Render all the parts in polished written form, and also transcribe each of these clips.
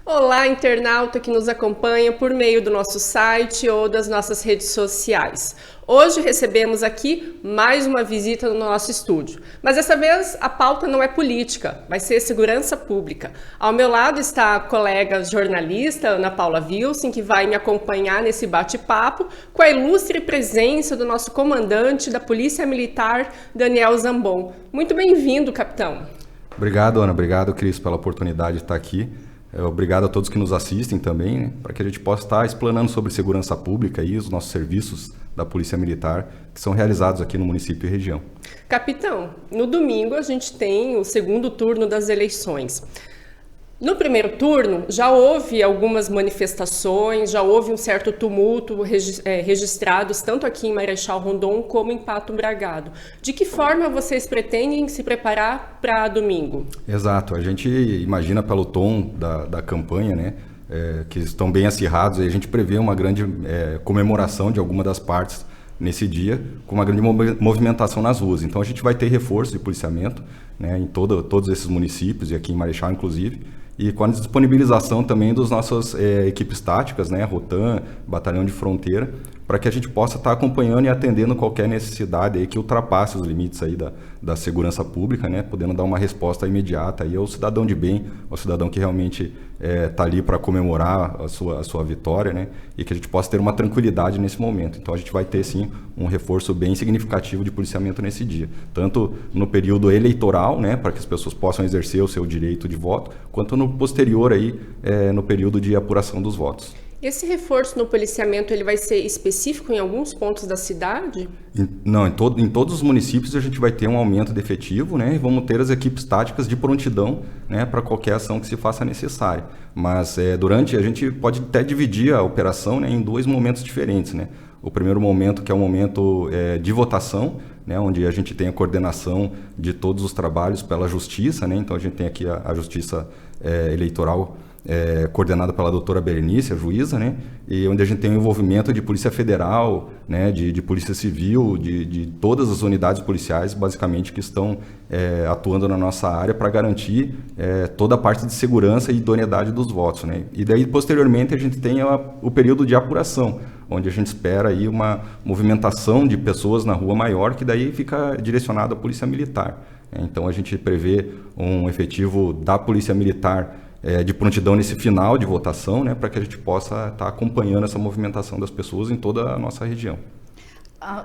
Olá, internauta que nos acompanha por meio do nosso site ou das nossas redes sociais. Hoje recebemos aqui mais uma visita no nosso estúdio, mas dessa vez a pauta não é política, vai ser segurança pública. Ao meu lado está a colega jornalista Ana Paula Wilson, que vai me acompanhar nesse bate-papo com a ilustre presença do nosso comandante da Polícia Militar, Daniel Zambon. Muito bem-vindo, capitão. Obrigado, Ana. Obrigado, Cris, pela oportunidade de estar aqui. Obrigado a todos que nos assistem também, né, para que a gente possa estar explanando sobre segurança pública e os nossos serviços da Polícia Militar que são realizados aqui no município e região. Capitão, no domingo a gente tem o segundo turno das eleições. No primeiro turno, já houve algumas manifestações, já houve um certo tumulto registrados tanto aqui em Marechal Rondon como em Pato Bragado. De que forma vocês pretendem se preparar para domingo? Exato, a gente imagina pelo tom da campanha, né, que estão bem acirrados, e a gente prevê uma grande comemoração de alguma das partes nesse dia, com uma grande movimentação nas ruas. Então a gente vai ter reforço de policiamento, né, em todos esses municípios e aqui em Marechal inclusive, e com a disponibilização também das nossas equipes táticas, né, Rotan, Batalhão de Fronteira, para que a gente possa estar acompanhando e atendendo qualquer necessidade aí que ultrapasse os limites aí da segurança pública, né, podendo dar uma resposta imediata aí ao cidadão de bem, ao cidadão que realmente está ali para comemorar a sua vitória, né, e que a gente possa ter uma tranquilidade nesse momento. Então a gente vai ter sim um reforço bem significativo de policiamento nesse dia, tanto no período eleitoral, né, para que as pessoas possam exercer o seu direito de voto, quanto no posterior aí, no período de apuração dos votos. Esse reforço no policiamento ele vai ser específico em alguns pontos da cidade? Não, em todos os municípios a gente vai ter um aumento de efetivo, né? E vamos ter as equipes táticas de prontidão, né, para qualquer ação que se faça necessária. Mas a gente pode até dividir a operação, né, em dois momentos diferentes, né? O primeiro momento, que é o momento de votação, né, onde a gente tem a coordenação de todos os trabalhos pela Justiça, né? Então a gente tem aqui a Justiça Eleitoral, coordenada pela doutora Berenice, a juíza, né? E onde a gente tem o envolvimento de Polícia Federal, né? de Polícia Civil, de todas as unidades policiais, basicamente, que estão atuando na nossa área para garantir toda a parte de segurança e idoneidade dos votos, né? E daí, posteriormente, a gente tem o período de apuração, onde a gente espera aí uma movimentação de pessoas na rua maior, que daí fica direcionado à Polícia Militar. Então, a gente prevê um efetivo da Polícia Militar de prontidão nesse final de votação, né, para que a gente possa estar acompanhando essa movimentação das pessoas em toda a nossa região.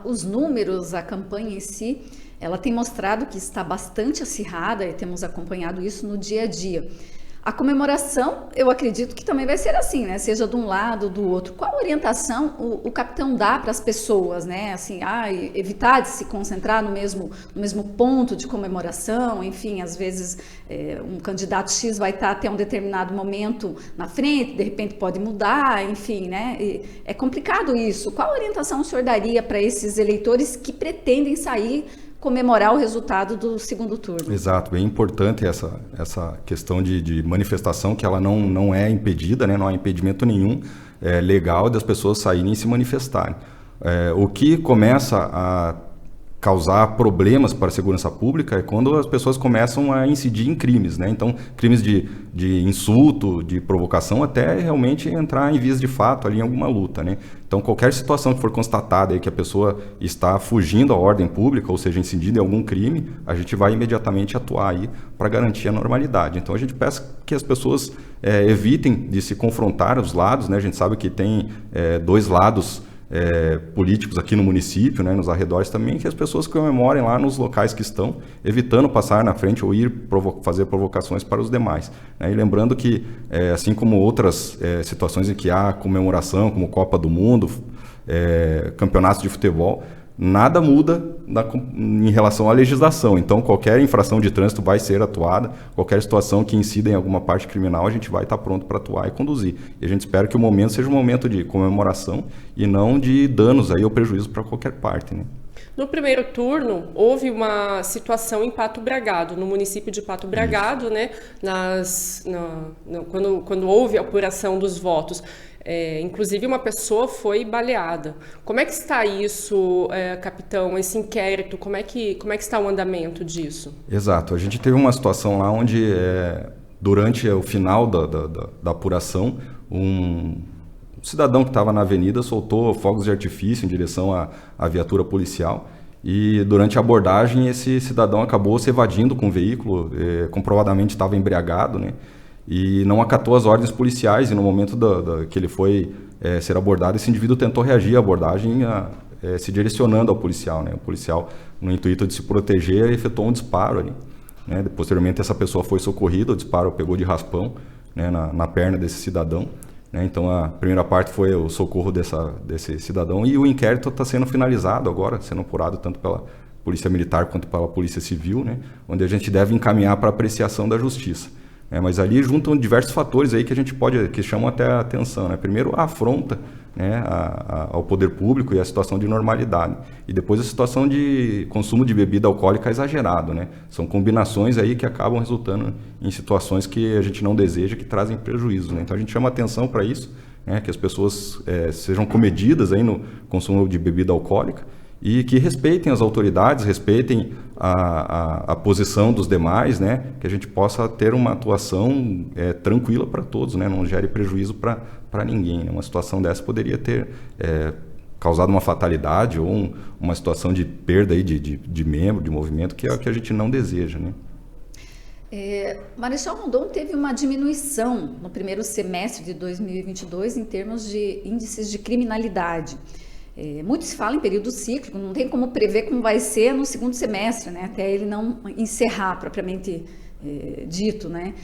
Os números, a campanha em si, ela tem mostrado que está bastante acirrada e temos acompanhado isso no dia a dia. A comemoração, eu acredito que também vai ser assim, né? Seja de um lado ou do outro. Qual orientação o capitão dá para as pessoas, né? Assim, evitar de se concentrar no mesmo ponto de comemoração, enfim, às vezes um candidato X vai estar até um determinado momento na frente, de repente pode mudar, enfim, né? É complicado isso. Qual orientação o senhor daria para esses eleitores que pretendem sair comemorar o resultado do segundo turno? Exato, bem importante essa questão de manifestação, que ela não é impedida, né? Não há impedimento nenhum legal das pessoas saírem e se manifestarem. O que começa a causar problemas para a segurança pública é quando as pessoas começam a incidir em crimes, né? Então, crimes de insulto, de provocação, até realmente entrar em vias de fato ali em alguma luta, né? Então, qualquer situação que for constatada aí que a pessoa está fugindo à ordem pública, ou seja, incidindo em algum crime, a gente vai imediatamente atuar aí para garantir a normalidade. Então, a gente peça que as pessoas evitem de se confrontar os lados, né? A gente sabe que tem dois lados políticos aqui no município, né, nos arredores também, que as pessoas comemorem lá nos locais que estão, evitando passar na frente ou ir fazer provocações para os demais, né? E lembrando que, assim como outras situações em que há comemoração, como Copa do Mundo, campeonatos de futebol, nada muda em relação à legislação. Então, qualquer infração de trânsito vai ser atuada, qualquer situação que incida em alguma parte criminal, a gente vai estar pronto para atuar e conduzir. E a gente espera que o momento seja um momento de comemoração e não de danos aí ou prejuízo para qualquer parte, né? No primeiro turno, houve uma situação em Pato Bragado, no município de Pato Bragado, né? Quando houve a apuração dos votos. Inclusive, uma pessoa foi baleada. Como é que está isso, capitão, esse inquérito? Como é que está o andamento disso? Exato. A gente teve uma situação lá onde durante o final da apuração, um cidadão que estava na avenida soltou fogos de artifício em direção à viatura policial. E durante a abordagem, esse cidadão acabou se evadindo com o veículo, comprovadamente estava embriagado, né? E não acatou as ordens policiais. E no momento que ele foi ser abordado, esse indivíduo tentou reagir à abordagem, se direcionando ao policial, né? O policial, no intuito de se proteger, efetuou um disparo ali, né? Posteriormente, essa pessoa foi socorrida, o disparo pegou de raspão, né, na perna desse cidadão. Então, a primeira parte foi o socorro desse cidadão, e o inquérito está sendo finalizado agora, sendo apurado tanto pela Polícia Militar quanto pela Polícia Civil, né, onde a gente deve encaminhar para apreciação da Justiça. Mas ali juntam diversos fatores aí que chamam até a atenção, né? Primeiro, a afronta, né, ao poder público e a situação de normalidade. E depois a situação de consumo de bebida alcoólica exagerado, né? São combinações aí que acabam resultando em situações que a gente não deseja, que trazem prejuízo, né? Então a gente chama atenção para isso, né, que as pessoas sejam comedidas aí no consumo de bebida alcoólica e que respeitem as autoridades, respeitem a posição dos demais, né, que a gente possa ter uma atuação tranquila para todos, né, não gere prejuízo para ninguém, né? Uma situação dessa poderia ter causado uma fatalidade ou uma situação de perda aí de membro, de movimento, que é o que a gente não deseja, né? Marechal Rondon teve uma diminuição no primeiro semestre de 2022 em termos de índices de criminalidade. Muito se fala em período cíclico, não tem como prever como vai ser no segundo semestre, né? Até ele não encerrar propriamente dito, né?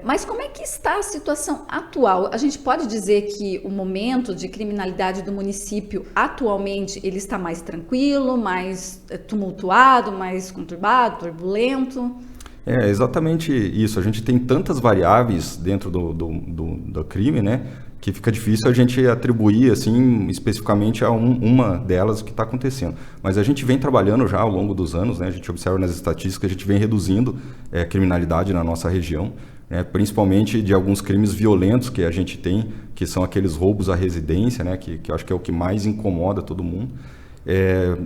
Mas como é que está a situação atual? A gente pode dizer que o momento de criminalidade do município atualmente ele está mais tranquilo, mais tumultuado, mais conturbado, turbulento? É exatamente isso. A gente tem tantas variáveis dentro do crime, né, que fica difícil a gente atribuir assim especificamente a uma delas que está acontecendo. Mas a gente vem trabalhando já ao longo dos anos, né, a gente observa nas estatísticas, a gente vem reduzindo criminalidade na nossa região, né, principalmente de alguns crimes violentos que a gente tem, que são aqueles roubos à residência, né, que eu acho que é o que mais incomoda todo mundo.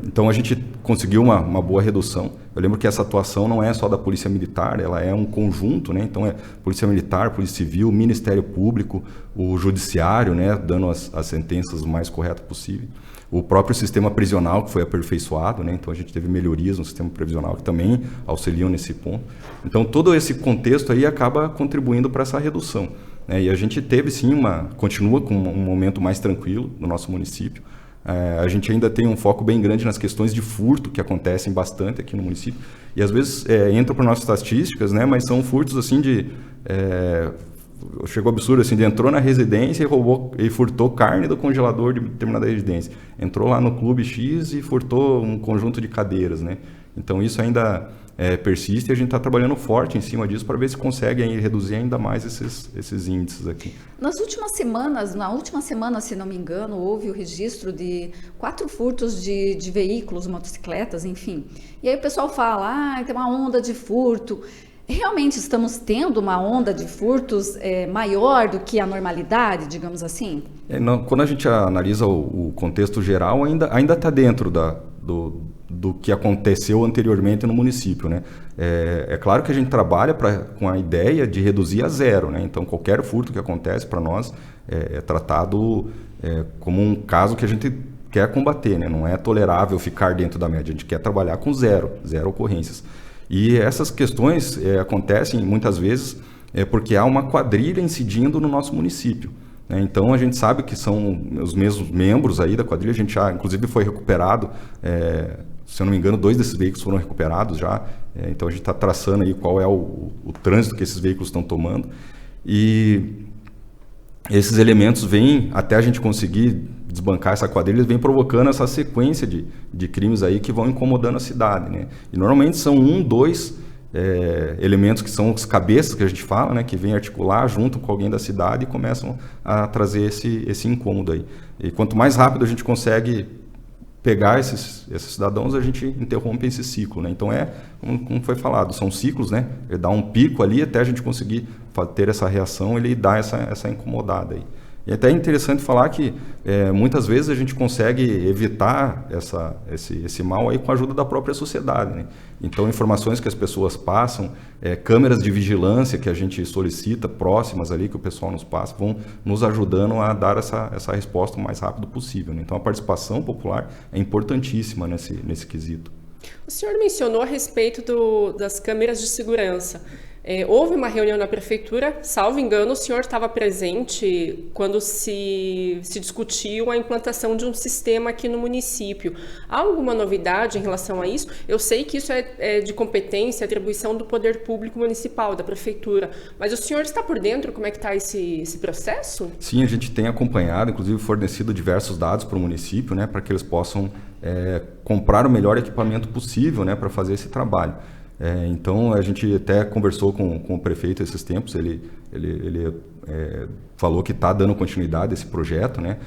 Então a gente conseguiu uma boa redução. Eu lembro que essa atuação não é só da Polícia Militar, ela é um conjunto, né? Então é Polícia Militar, Polícia Civil, Ministério Público, o Judiciário, né, dando as sentenças o mais correto possível. O próprio sistema prisional que foi aperfeiçoado, né? Então a gente teve melhorias no sistema prisional que também auxiliam nesse ponto. Então todo esse contexto aí acaba contribuindo para essa redução, né? E a gente teve sim continua com um momento mais tranquilo no nosso município. A gente ainda tem um foco bem grande nas questões de furto, que acontecem bastante aqui no município. E às vezes entram para nossas estatísticas, né, mas são furtos assim chegou absurdo, assim, entrou na residência e furtou carne do congelador de determinada residência. Entrou lá no Clube X e furtou um conjunto de cadeiras, né? Então isso ainda persiste e a gente está trabalhando forte em cima disso para ver se consegue reduzir ainda mais esses índices aqui. Na última semana, se não me engano, houve o registro de 4 furtos de veículos, motocicletas, enfim. E aí o pessoal fala, tem uma onda de furto. Realmente estamos tendo uma onda de furtos maior do que a normalidade, digamos assim? Quando a gente analisa o contexto geral, ainda está dentro do que aconteceu anteriormente no município, né? É claro que a gente trabalha com a ideia de reduzir a zero, né? Então qualquer furto que acontece para nós é tratado como um caso que a gente quer combater, né? Não é tolerável ficar dentro da média, a gente quer trabalhar com zero ocorrências. E essas questões acontecem muitas vezes porque há uma quadrilha incidindo no nosso município, né? Então a gente sabe que são os mesmos membros aí da quadrilha, a gente já inclusive foi recuperado, se eu não me engano 2 desses veículos foram recuperados já, então a gente está traçando aí qual é o trânsito que esses veículos estão tomando, e esses elementos vêm, até a gente conseguir desbancar essa quadrilha, vem provocando essa sequência de crimes aí que vão incomodando a cidade, né? E normalmente são 1, 2 elementos que são os cabeças que a gente fala, né? Que vêm articular junto com alguém da cidade e começam a trazer esse incômodo aí. E quanto mais rápido a gente consegue pegar esses cidadãos, a gente interrompe esse ciclo, né? Então como foi falado, são ciclos, né? Ele dá um pico ali até a gente conseguir ter essa reação, ele dá essa incomodada aí. E até é interessante falar que muitas vezes a gente consegue evitar esse mal aí com a ajuda da própria sociedade, né? Então, informações que as pessoas passam, câmeras de vigilância que a gente solicita, próximas ali, que o pessoal nos passa, vão nos ajudando a dar essa resposta o mais rápido possível, né? Então, a participação popular é importantíssima nesse quesito. O senhor mencionou a respeito das câmeras de segurança. Houve uma reunião na prefeitura, salvo engano, o senhor estava presente quando se discutiu a implantação de um sistema aqui no município. Há alguma novidade em relação a isso? Eu sei que isso é de competência, atribuição do poder público municipal, da prefeitura, mas o senhor está por dentro? Como é que está esse processo? Sim, a gente tem acompanhado, inclusive fornecido diversos dados para o município, né, para que eles possam comprar o melhor equipamento possível, né, para fazer esse trabalho. Então, a gente até conversou com o prefeito esses tempos, ele falou que está dando continuidade a esse projeto, né?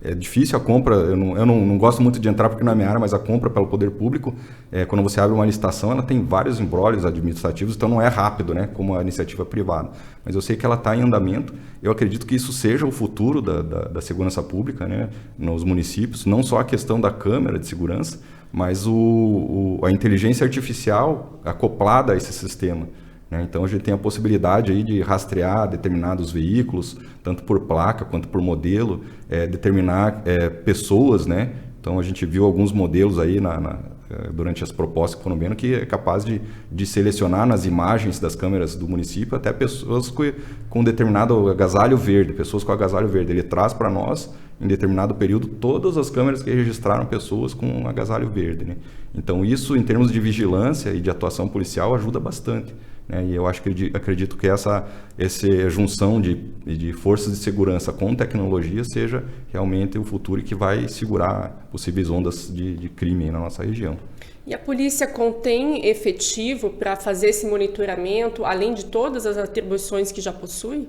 É difícil a compra, eu não gosto muito de entrar porque não é minha área, mas a compra pelo poder público, quando você abre uma licitação, ela tem vários embrólios administrativos, então não é rápido, né, como a iniciativa privada. Mas eu sei que ela está em andamento, eu acredito que isso seja o futuro da segurança pública, né, nos municípios, não só a questão da câmera de segurança, mas a inteligência artificial acoplada a esse sistema. Então, a gente tem a possibilidade aí de rastrear determinados veículos, tanto por placa quanto por modelo, determinar pessoas, né? Então, a gente viu alguns modelos aí durante as propostas que foram vendo que é capaz de selecionar nas imagens das câmeras do município até pessoas com determinado agasalho verde, pessoas com agasalho verde. Ele traz para nós, em determinado período, todas as câmeras que registraram pessoas com agasalho verde, né? Então, isso, em termos de vigilância e de atuação policial, ajuda bastante. E eu acredito que essa junção de forças de segurança com tecnologia seja realmente o futuro que vai segurar possíveis ondas de crime na nossa região. E a polícia contém efetivo para fazer esse monitoramento, além de todas as atribuições que já possui?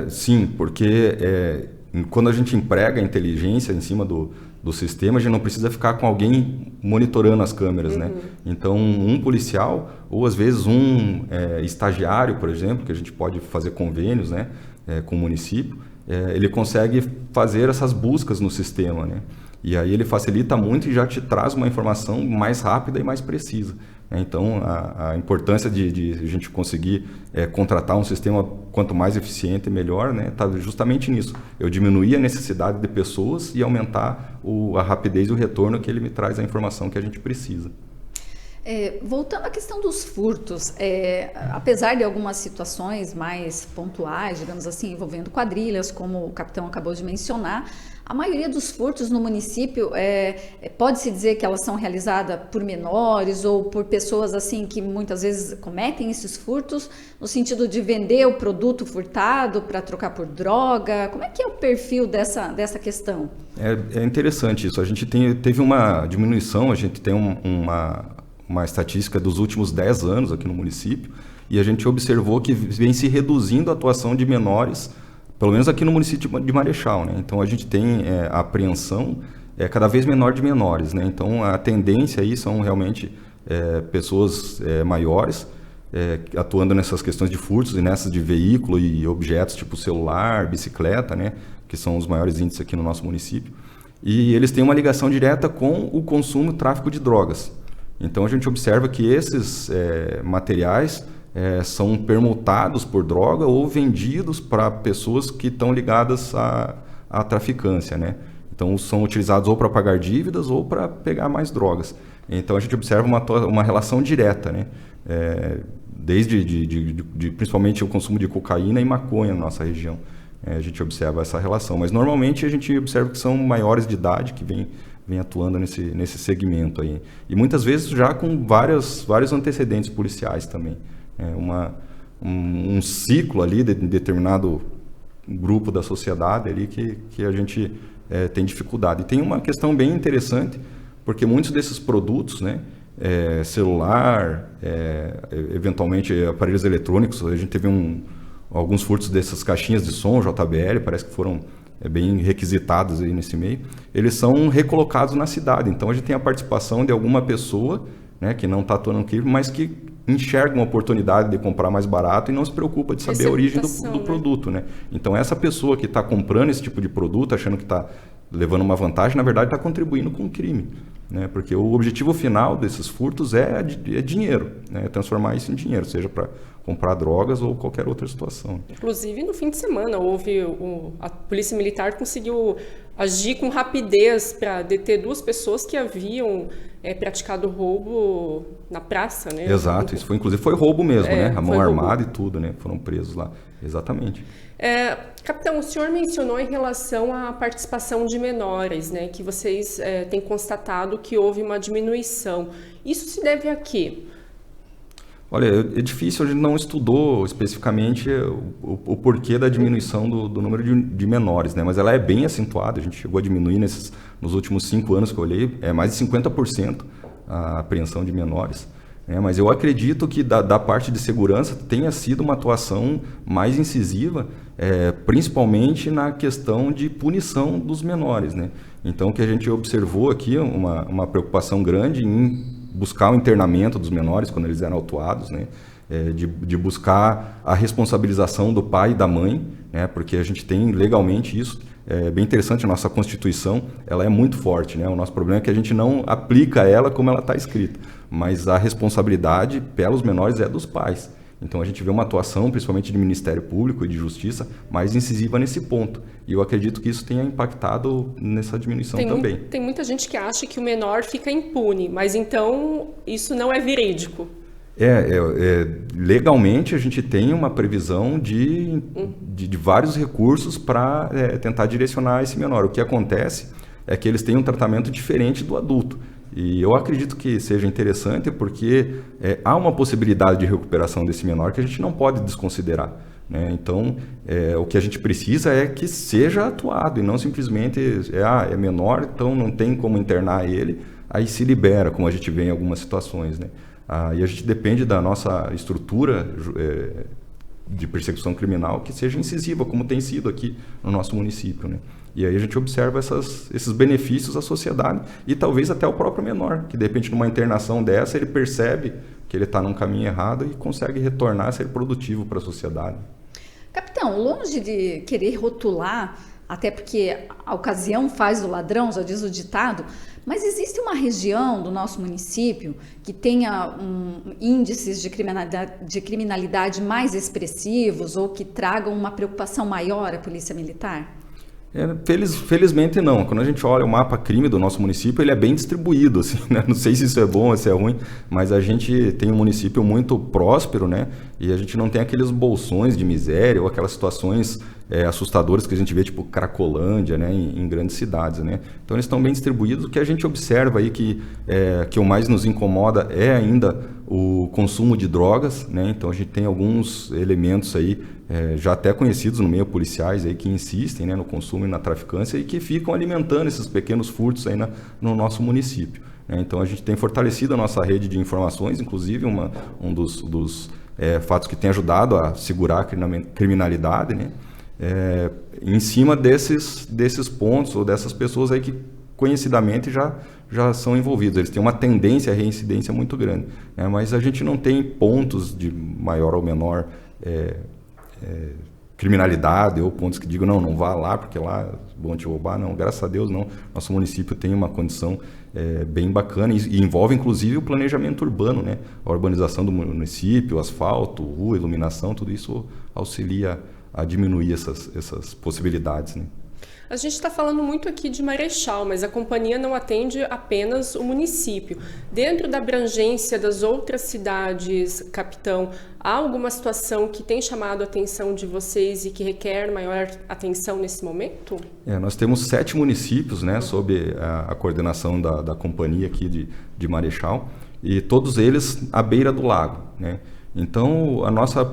Sim, porque quando a gente emprega a inteligência em cima do sistema, a gente não precisa ficar com alguém monitorando as câmeras, né? Então, um policial, ou às vezes um estagiário, por exemplo, que a gente pode fazer convênios, né, com o município, ele consegue fazer essas buscas no sistema, né? E aí ele facilita muito e já te traz uma informação mais rápida e mais precisa. Então, a importância de a gente conseguir contratar um sistema quanto mais eficiente e melhor, né, está justamente nisso. Eu diminuir a necessidade de pessoas e aumentar a rapidez e o retorno que ele me traz a informação que a gente precisa. Voltando à questão dos furtos, apesar de algumas situações mais pontuais, digamos assim, envolvendo quadrilhas, como o capitão acabou de mencionar, a maioria dos furtos no município pode-se dizer que elas são realizadas por menores ou por pessoas assim que muitas vezes cometem esses furtos no sentido de vender o produto furtado para trocar por droga. Como é que é o perfil dessa questão? É interessante isso. A gente teve uma diminuição, a gente tem uma estatística dos últimos 10 anos aqui no município e a gente observou que vem se reduzindo a atuação de menores, pelo menos aqui no município de Marechal, né? Então, a gente tem a apreensão cada vez menor de menores, né? Então, a tendência aí são realmente pessoas maiores atuando nessas questões de furtos e nessas de veículo e objetos tipo celular, bicicleta, né? Que são os maiores índices aqui no nosso município. E eles têm uma ligação direta com o consumo e tráfico de drogas. Então, a gente observa que esses materiais são permutados por droga ou vendidos para pessoas que estão ligadas à traficância, né? Então, são utilizados ou para pagar dívidas ou para pegar mais drogas. Então, a gente observa uma relação direta, né? Desde principalmente o consumo de cocaína e maconha na nossa região. A gente observa essa relação, mas normalmente a gente observa que são maiores de idade que vem atuando nesse segmento aí. E muitas vezes já com vários antecedentes policiais também. Um ciclo ali de determinado grupo da sociedade ali que a gente tem dificuldade. E tem uma questão bem interessante, porque muitos desses produtos, né, celular, eventualmente aparelhos eletrônicos, a gente teve alguns furtos dessas caixinhas de som, JBL, parece que foram bem requisitados aí nesse meio, eles são recolocados na cidade. Então, a gente tem a participação de alguma pessoa, né, que não está atuando no crime, mas que enxerga uma oportunidade de comprar mais barato e não se preocupa de saber a origem do produto, né? Então, essa pessoa que está comprando esse tipo de produto, achando que está levando uma vantagem, na verdade está contribuindo com o crime, né? Porque o objetivo final desses furtos é dinheiro, né? Transformar isso em dinheiro, seja para comprar drogas ou qualquer outra situação. Inclusive, no fim de semana, a Polícia Militar conseguiu agir com rapidez para deter 2 pessoas que haviam praticado roubo na praça, né? Exato, isso inclusive foi roubo mesmo, né? A mão armada roubo. E tudo, né? Foram presos lá, exatamente. Capitão, o senhor mencionou em relação à participação de menores, né? Que vocês têm constatado que houve uma diminuição. Isso se deve a quê? Olha, é difícil, a gente não estudou especificamente o porquê da diminuição do número de menores, né? Mas ela é bem acentuada, a gente chegou a diminuir nos últimos 5 anos que eu olhei, mais de 50% a apreensão de menores. Mas eu acredito que da parte de segurança tenha sido uma atuação mais incisiva, principalmente na questão de punição dos menores, né? Então, o que a gente observou aqui, uma preocupação grande em buscar o internamento dos menores quando eles eram autuados, né? De buscar a responsabilização do pai e da mãe, né? Porque a gente tem legalmente isso. É bem interessante, a nossa Constituição ela é muito forte, né? O nosso problema é que a gente não aplica ela como ela está escrita, mas a responsabilidade pelos menores é dos pais. Então a gente vê uma atuação, principalmente de Ministério Público e de Justiça, mais incisiva nesse ponto. E eu acredito que isso tenha impactado nessa diminuição também. Tem muita gente que acha que o menor fica impune, mas então isso não é verídico. Legalmente a gente tem uma previsão de vários recursos para tentar direcionar esse menor. O que acontece é que eles têm um tratamento diferente do adulto. E eu acredito que seja interessante porque há uma possibilidade de recuperação desse menor que a gente não pode desconsiderar, né? Então, o que a gente precisa é que seja atuado e não simplesmente é menor, então não tem como internar ele, aí se libera, como a gente vê em algumas situações, né? E a gente depende da nossa estrutura de persecução criminal que seja incisiva, como tem sido aqui no nosso município, né? E aí a gente observa esses benefícios à sociedade e talvez até o próprio menor, que de repente numa internação dessa ele percebe que ele está num caminho errado e consegue retornar a ser produtivo para a sociedade. Capitão, longe de querer rotular, até porque a ocasião faz o ladrão, já diz o ditado, mas existe uma região do nosso município que tenha índices de criminalidade mais expressivos ou que tragam uma preocupação maior à Polícia Militar? Felizmente não. Quando a gente olha o mapa crime do nosso município, ele é bem distribuído, assim, né? Não sei se isso é bom ou se é ruim, mas a gente tem um município muito próspero, né? E a gente não tem aqueles bolsões de miséria ou aquelas situações assustadoras que a gente vê, tipo Cracolândia, né? Em grandes cidades, né? Então eles estão bem distribuídos. O que a gente observa aí que o mais nos incomoda é ainda o consumo de drogas, né? Então a gente tem alguns elementos aí já até conhecidos no meio policiais aí que insistem, né, no consumo e na traficância e que ficam alimentando esses pequenos furtos aí no nosso município, né? Então a gente tem fortalecido a nossa rede de informações, inclusive um dos fatos que tem ajudado a segurar a criminalidade, né? Em cima desses pontos ou dessas pessoas aí que conhecidamente já são envolvidos. Eles têm uma tendência à reincidência muito grande, né? Mas a gente não tem pontos de maior ou menor criminalidade ou pontos que digam não vá lá porque lá vão te roubar. Não, graças a Deus não. Nosso município tem uma condição bem bacana e envolve inclusive o planejamento urbano, né? A urbanização do município, asfalto, rua, iluminação, tudo isso auxilia a diminuir essas possibilidades, né? A gente está falando muito aqui de Marechal, mas a companhia não atende apenas o município. Dentro da abrangência das outras cidades, capitão, há alguma situação que tem chamado a atenção de vocês e que requer maior atenção nesse momento? Nós temos 7 municípios, né, sob a coordenação da companhia aqui de Marechal, e todos eles à beira do lago, né? Então, a nossa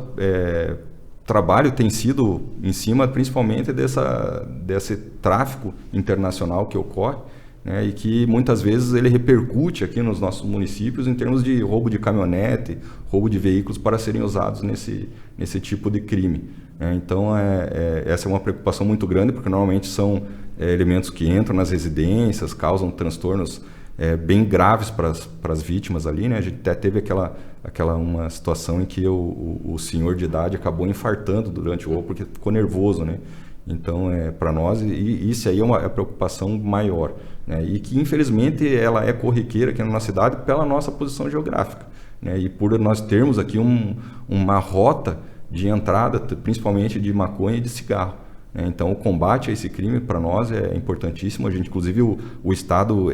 trabalho tem sido em cima principalmente desse tráfico internacional que ocorre, né, e que muitas vezes ele repercute aqui nos nossos municípios em termos de roubo de caminhonete, roubo de veículos para serem usados nesse tipo de crime, né? Então essa é uma preocupação muito grande porque normalmente são elementos que entram nas residências, causam transtornos bem graves para as vítimas ali, né? A gente até teve uma situação em que o senhor de idade acabou infartando durante o roubo porque ficou nervoso, né? Então, para nós, e isso aí é uma preocupação maior, né? E que, infelizmente, ela é corriqueira aqui na nossa cidade pela nossa posição geográfica, né? E por nós termos aqui uma rota de entrada, principalmente de maconha e de cigarro. Então, o combate a esse crime, para nós, é importantíssimo. A gente, inclusive, o Estado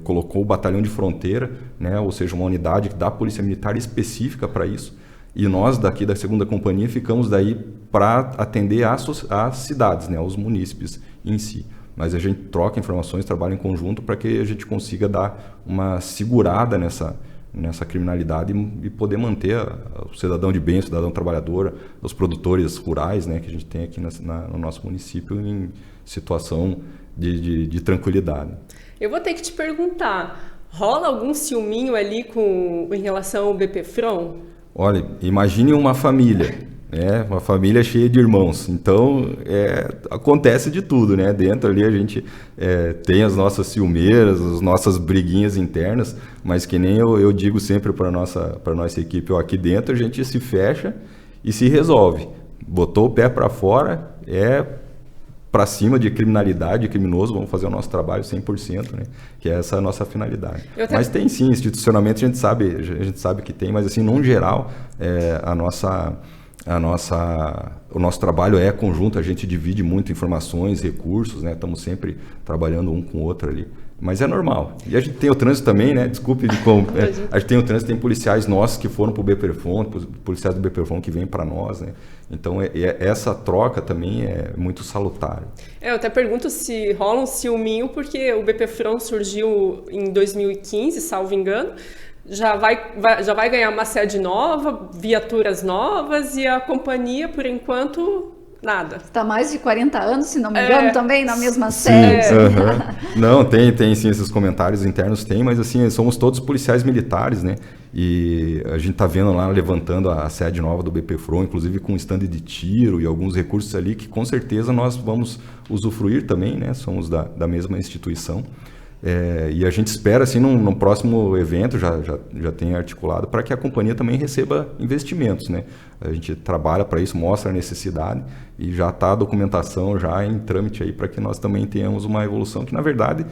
colocou o Batalhão de Fronteira, né? Ou seja, uma unidade da Polícia Militar específica para isso. E nós, daqui da 2ª Companhia, ficamos daí para atender às cidades, né? Aos munícipes em si. Mas a gente troca informações, trabalha em conjunto para que a gente consiga dar uma segurada nessa criminalidade e poder manter o cidadão de bem, o cidadão trabalhador, os produtores rurais, né, que a gente tem aqui no nosso município em situação de tranquilidade. Eu vou ter que te perguntar, rola algum ciúminho ali em relação ao BPFROM? Olha, imagine uma família, né, uma família cheia de irmãos. Então, acontece de tudo, né? Dentro ali a gente tem as nossas ciumeiras, as nossas briguinhas internas, mas que nem eu digo sempre para nossa equipe, aqui dentro a gente se fecha e se resolve. Botou o pé para fora, para cima de criminalidade, de criminoso, vamos fazer o nosso trabalho 100%, né? Que essa é a nossa finalidade. Mas tem sim, institucionalmente a gente sabe que tem, mas assim, num geral, o nosso trabalho é conjunto, a gente divide muito informações, recursos, né? Estamos sempre trabalhando um com o outro ali. Mas é normal. E a gente tem o trânsito também, né? Desculpe, a gente tem o trânsito, tem policiais nossos que foram para o BPFROM, policiais do BPFROM que vêm para nós, né? Então, essa troca também é muito salutar. Eu até pergunto se rola um ciúminho, porque o BPFROM surgiu em 2015, salvo engano, já vai ganhar uma sede nova, viaturas novas, e a companhia, por enquanto, nada. Está mais de 40 anos, se não me engano, também na mesma sede. Não, tem sim, esses comentários internos tem, mas assim, somos todos policiais militares, né? E a gente está vendo lá, levantando a sede nova do BPFROM, inclusive com stand de tiro e alguns recursos ali que com certeza nós vamos usufruir também, né? Somos da mesma instituição. E a gente espera, assim, no próximo evento, já tem articulado, para que a companhia também receba investimentos, né? A gente trabalha para isso, mostra a necessidade e já está a documentação já em trâmite aí para que nós também tenhamos uma evolução que, na verdade,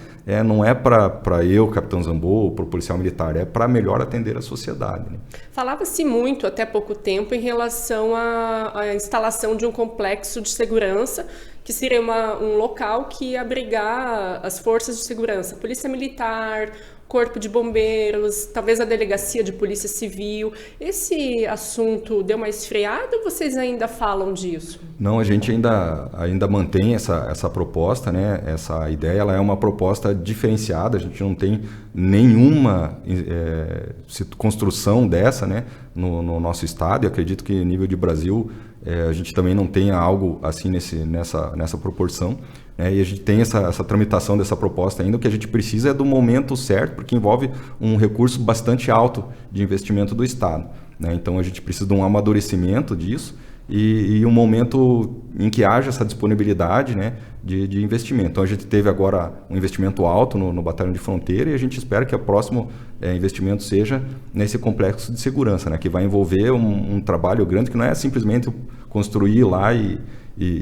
não é para eu, Capitão Zambô, ou para o policial militar, é para melhor atender a sociedade, né? Falava-se muito, até pouco tempo, em relação à instalação de um complexo de segurança, que seria um local que ia abrigar as forças de segurança, Polícia Militar, Corpo de Bombeiros, talvez a Delegacia de Polícia Civil. Esse assunto deu uma esfriada ou vocês ainda falam disso? Não, a gente ainda mantém essa proposta, né? Essa ideia, ela é uma proposta diferenciada, a gente não tem nenhuma construção dessa, né? No nosso estado, e acredito que a nível de Brasil a gente também não tenha algo assim nessa proporção, né? E a gente tem essa tramitação dessa proposta ainda. O que a gente precisa é do momento certo, porque envolve um recurso bastante alto de investimento do Estado, né? Então a gente precisa de um amadurecimento disso e um momento em que haja essa disponibilidade, né, de investimento. Então a gente teve agora um investimento alto no Batalhão de Fronteira e a gente espera que o próximo investimento seja nesse complexo de segurança, né, que vai envolver um trabalho grande, que não é simplesmente construir lá e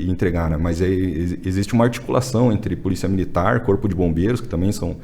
entregar, né, mas existe uma articulação entre Polícia Militar, Corpo de Bombeiros, que também são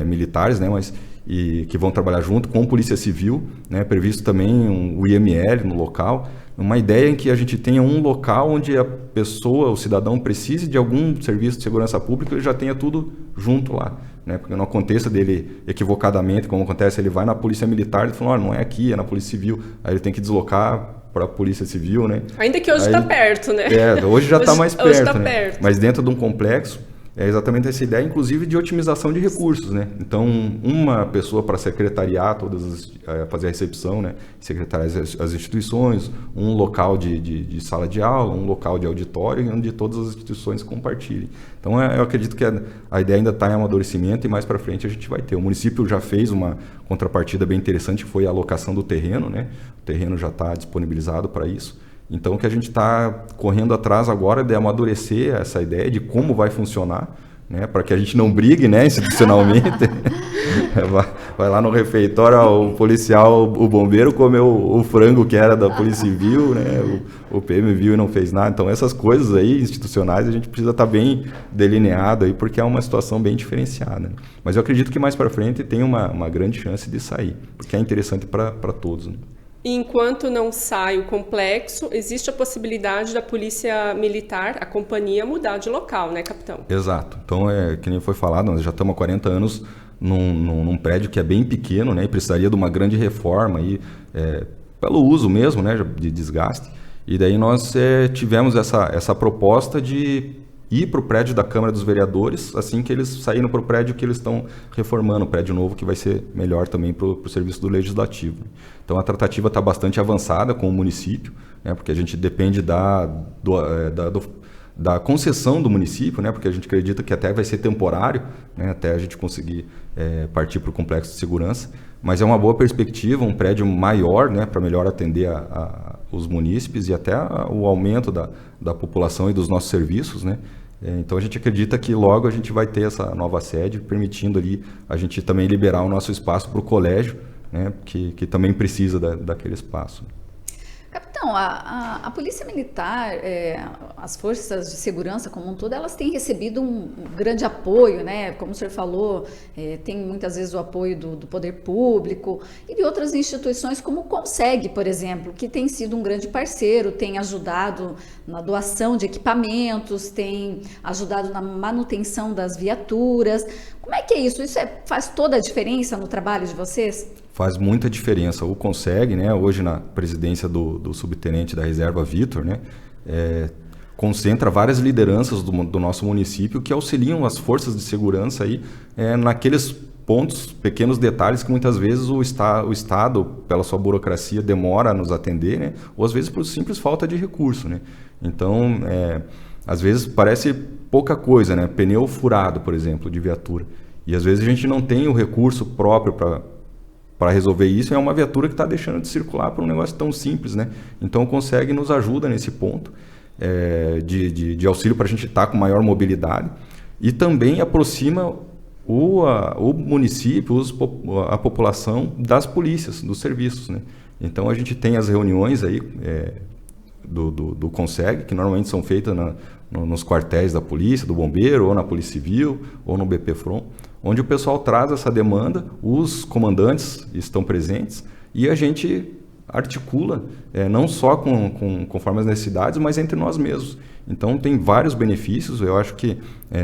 militares, né, mas que vão trabalhar junto com Polícia Civil, né, previsto também o IML no local. Uma ideia em que a gente tenha um local onde a pessoa, o cidadão, precise de algum serviço de segurança pública, ele já tenha tudo junto lá, né? Porque não aconteça dele equivocadamente, como acontece, ele vai na Polícia Militar e fala, não é aqui, é na Polícia Civil, aí ele tem que deslocar para a Polícia Civil, né? Ainda que hoje está perto, né? Hoje já está mais perto, tá né? Perto. Mas dentro de um complexo, é exatamente essa ideia, inclusive, de otimização de recursos, né? Então, uma pessoa para secretariar fazer a recepção, né? Secretariar as instituições, um local de sala de aula, um local de auditório, onde todas as instituições compartilhem. Então, eu acredito que a ideia ainda está em amadurecimento e mais para frente a gente vai ter. O município já fez uma contrapartida bem interessante, que foi a alocação do terreno, né? O terreno já está disponibilizado para isso. Então, o que a gente está correndo atrás agora é de amadurecer essa ideia de como vai funcionar, né, para que a gente não brigue, né, institucionalmente, Vai lá no refeitório, ó, o policial, o bombeiro comeu o frango que era da Polícia Civil, né? O PM viu e não fez nada. Então essas coisas aí institucionais a gente precisa estar bem delineado aí, porque é uma situação bem diferenciada, né? Mas eu acredito que mais para frente tem uma grande chance de sair, porque é interessante para todos, né? E enquanto não sai o complexo, existe a possibilidade da Polícia Militar, a companhia, mudar de local, né, capitão? Exato. Então, que nem foi falado, nós já estamos há 40 anos num prédio que é bem pequeno, né, e precisaria de uma grande reforma aí, pelo uso mesmo, né, de desgaste. E daí nós tivemos essa proposta de ir para o prédio da Câmara dos Vereadores, assim que eles saíram para o prédio que eles estão reformando, o prédio novo que vai ser melhor também para o serviço do Legislativo. Então a tratativa está bastante avançada com o município, né, porque a gente depende da concessão do município, né, porque a gente acredita que até vai ser temporário, né, até a gente conseguir partir para o complexo de segurança, mas é uma boa perspectiva, um prédio maior, né, para melhor atender os munícipes e até o aumento da população e dos nossos serviços, né. Então a gente acredita que logo a gente vai ter essa nova sede, permitindo ali a gente também liberar o nosso espaço para o colégio, né, que também precisa daquele espaço. Capitão, a Polícia Militar, as forças de segurança como um todo, elas têm recebido um grande apoio, né? Como o senhor falou, tem muitas vezes o apoio do poder público e de outras instituições como o CONSEG, por exemplo, que tem sido um grande parceiro, tem ajudado na doação de equipamentos, tem ajudado na manutenção das viaturas. Como é que é isso? Isso faz toda a diferença no trabalho de vocês? Faz muita diferença. O CONSEG, né, hoje na presidência do subtenente da reserva Vitor, né, concentra várias lideranças do nosso município que auxiliam as forças de segurança aí, naqueles pontos, pequenos detalhes que muitas vezes o Estado, pela sua burocracia, demora a nos atender, né, ou às vezes por simples falta de recurso, né. Então, às vezes parece pouca coisa, né, pneu furado, por exemplo, de viatura. E às vezes a gente não tem o recurso próprio para resolver isso, é uma viatura que está deixando de circular por um negócio tão simples, né? Então o CONSEG nos ajuda nesse ponto de auxílio para a gente estar com maior mobilidade e também aproxima o município, a população das polícias, dos serviços, né? Então a gente tem as reuniões aí do CONSEG, que normalmente são feitas nos quartéis da polícia, do bombeiro, ou na Polícia Civil, ou no BP-Front, onde o pessoal traz essa demanda, os comandantes estão presentes e a gente articula, não só conforme as necessidades, mas entre nós mesmos. Então tem vários benefícios, eu acho que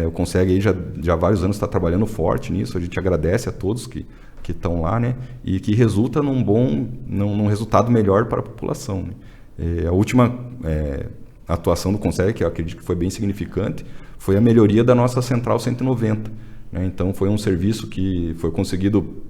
o CONSEG aí já há vários anos está trabalhando forte nisso, a gente agradece a todos que estão lá, né, e que resulta num resultado melhor para a população, né. A última atuação do CONSEG, que eu acredito que foi bem significante, foi a melhoria da nossa Central 190. Então foi um serviço que foi conseguido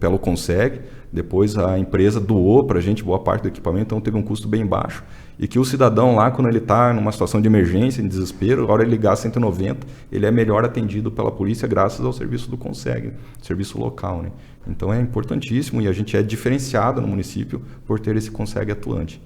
pelo CONSEG, depois a empresa doou para a gente boa parte do equipamento, então teve um custo bem baixo, e que o cidadão lá, quando ele está numa situação de emergência, em desespero, a hora de ligar 190, ele é melhor atendido pela polícia graças ao serviço do CONSEG, serviço local, né? Então é importantíssimo e a gente é diferenciado no município por ter esse CONSEG atuante.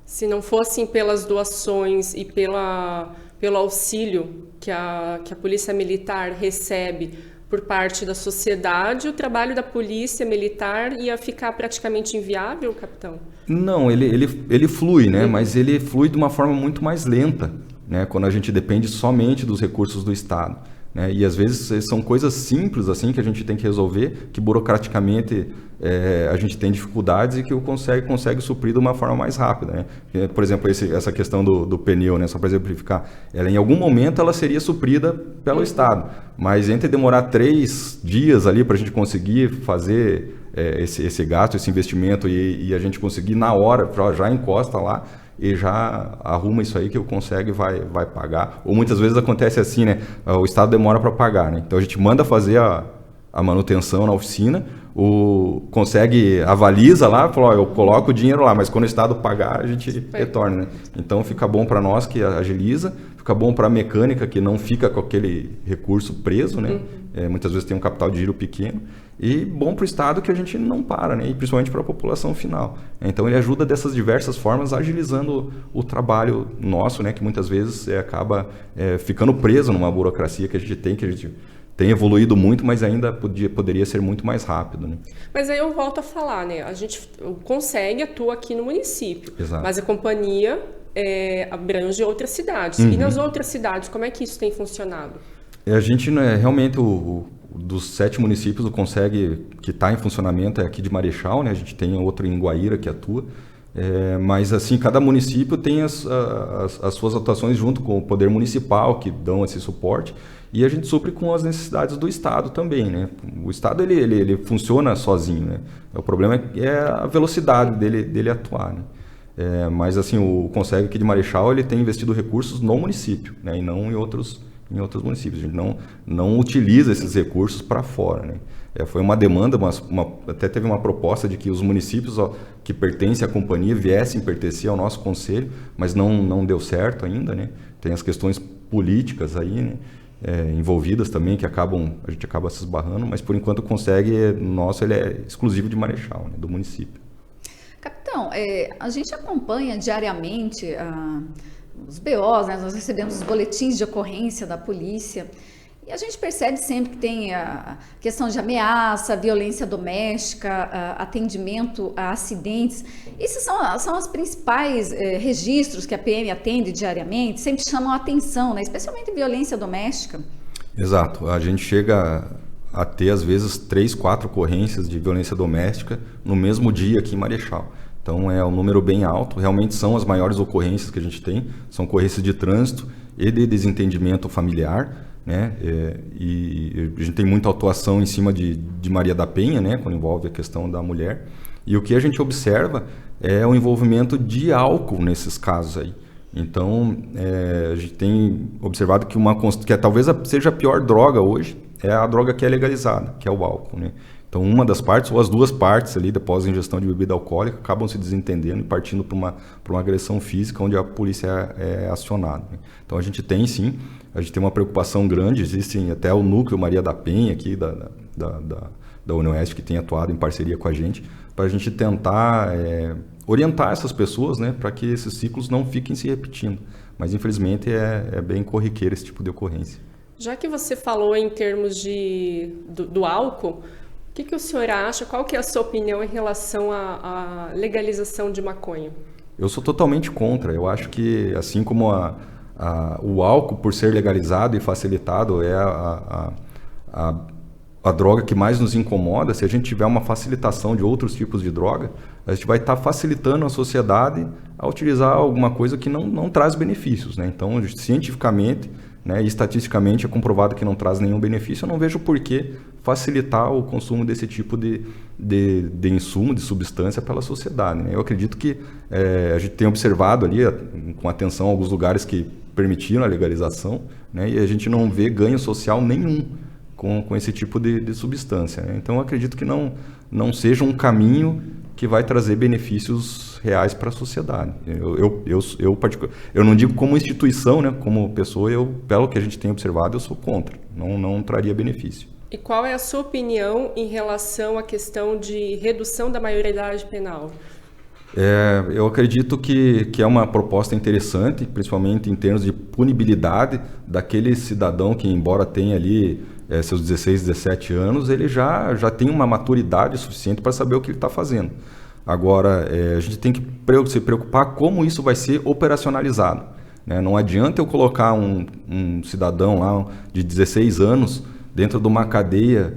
Se não fossem pelas doações e pelo auxílio que a Polícia Militar recebe por parte da sociedade, o trabalho da Polícia Militar ia ficar praticamente inviável, capitão? Não, ele flui, né? Mas ele flui de uma forma muito mais lenta, né? Quando a gente depende somente dos recursos do Estado, né? E às vezes são coisas simples assim que a gente tem que resolver, que burocraticamente a gente tem dificuldades e que o consegue suprir de uma forma mais rápida, né? Por exemplo, essa questão do pneu, né? Só para exemplificar, em algum momento ela seria suprida pelo Estado, mas entre demorar 3 dias ali para a gente conseguir fazer esse gasto, esse investimento e a gente conseguir na hora, já encosta lá e já arruma isso aí que o CONSEG vai pagar. Ou muitas vezes acontece assim, né? O Estado demora para pagar, né? Então a gente manda fazer a manutenção na oficina, o CONSEG avaliza lá, fala, eu coloco o dinheiro lá, mas quando o Estado pagar, a gente retorna, né? Então fica bom para nós que agiliza, fica bom para a mecânica que não fica com aquele recurso preso, né? Muitas vezes tem um capital de giro pequeno, e bom para o Estado que a gente não para, né? E principalmente para a população final. Então ele ajuda dessas diversas formas, agilizando o trabalho nosso, né? Que muitas vezes acaba ficando preso numa burocracia que a gente tem tem evoluído muito, mas ainda poderia ser muito mais rápido, né? Mas aí eu volto a falar, né? A gente consegue atuar aqui no município, Exato. mas a companhia abrange outras cidades. E nas outras cidades, como é que isso tem funcionado? A gente, né, realmente, dos 7 municípios, o Consegue que está em funcionamento é aqui de Marechal, né? A gente tem outro em Guaíra que atua. Mas assim, cada município tem as suas atuações junto com o poder municipal, que dão esse suporte, e a gente supre com as necessidades do Estado também, né? O Estado ele funciona sozinho, né? O problema é a velocidade dele atuar, né? Mas assim, o Consegue aqui de Marechal ele tem investido recursos no município, né? E não em outros municípios. A gente não utiliza esses recursos para fora, né? Foi uma demanda, até teve uma proposta de que os municípios que pertencem à companhia viessem pertencer ao nosso conselho, mas não deu certo ainda, né? Tem as questões políticas aí, né? Envolvidas também, que a gente acaba se esbarrando, mas por enquanto o Consegue nosso ele é exclusivo de Marechal, né? Do município. Capitão, a gente acompanha diariamente os BOs, né? Nós recebemos os boletins de ocorrência da polícia. E a gente percebe sempre que tem a questão de ameaça, violência doméstica, atendimento a acidentes. Esses são os principais registros que a PM atende diariamente, sempre chamam a atenção, né? Especialmente violência doméstica. Exato. A gente chega a ter, às vezes, 3, 4 ocorrências de violência doméstica no mesmo dia aqui em Marechal. Então, é um número bem alto. Realmente são as maiores ocorrências que a gente tem. São ocorrências de trânsito e de desentendimento familiar, né? E a gente tem muita atuação em cima de Maria da Penha, né? Quando envolve a questão da mulher. E o que a gente observa é o envolvimento de álcool nesses casos aí. Então, a gente tem observado que talvez seja a pior droga hoje, é a droga que é legalizada, que é o álcool, né? Então, uma das partes, ou as duas partes ali, após a ingestão de bebida alcoólica, acabam se desentendendo e partindo para uma agressão física, onde a polícia é acionada, né? Então, a gente tem, sim, a gente tem uma preocupação grande, existe até o núcleo Maria da Penha aqui da Unioeste, que tem atuado em parceria com a gente, para a gente tentar orientar essas pessoas, né, para que esses ciclos não fiquem se repetindo. Mas, infelizmente, é bem corriqueiro esse tipo de ocorrência. Já que você falou em termos do álcool, o que o senhor acha? Qual que é a sua opinião em relação à legalização de maconha? Eu sou totalmente contra. Eu acho que, assim como o álcool, por ser legalizado e facilitado, é a droga que mais nos incomoda, se a gente tiver uma facilitação de outros tipos de droga, a gente vai estar facilitando a sociedade a utilizar alguma coisa que não traz benefícios, né? Então, cientificamente, né, e estatisticamente é comprovado que não traz nenhum benefício. Eu não vejo por que facilitar o consumo desse tipo de insumo, de substância pela sociedade, né? Eu acredito que a gente tem observado ali com atenção alguns lugares que permitiram a legalização, né, e a gente não vê ganho social nenhum com esse tipo de substância, né? Então eu acredito que não seja um caminho que vai trazer benefícios reais para a sociedade. Eu não digo como instituição, né, como pessoa, pelo que a gente tem observado, eu sou contra. Não traria benefício. E qual é a sua opinião em relação à questão de redução da maioridade penal? Eu acredito que é uma proposta interessante, principalmente em termos de punibilidade daquele cidadão que, embora tenha ali seus 16, 17 anos, ele já tem uma maturidade suficiente para saber o que ele está fazendo. Agora, a gente tem que se preocupar como isso vai ser operacionalizado, né? Não adianta eu colocar um cidadão lá de 16 anos dentro de uma cadeia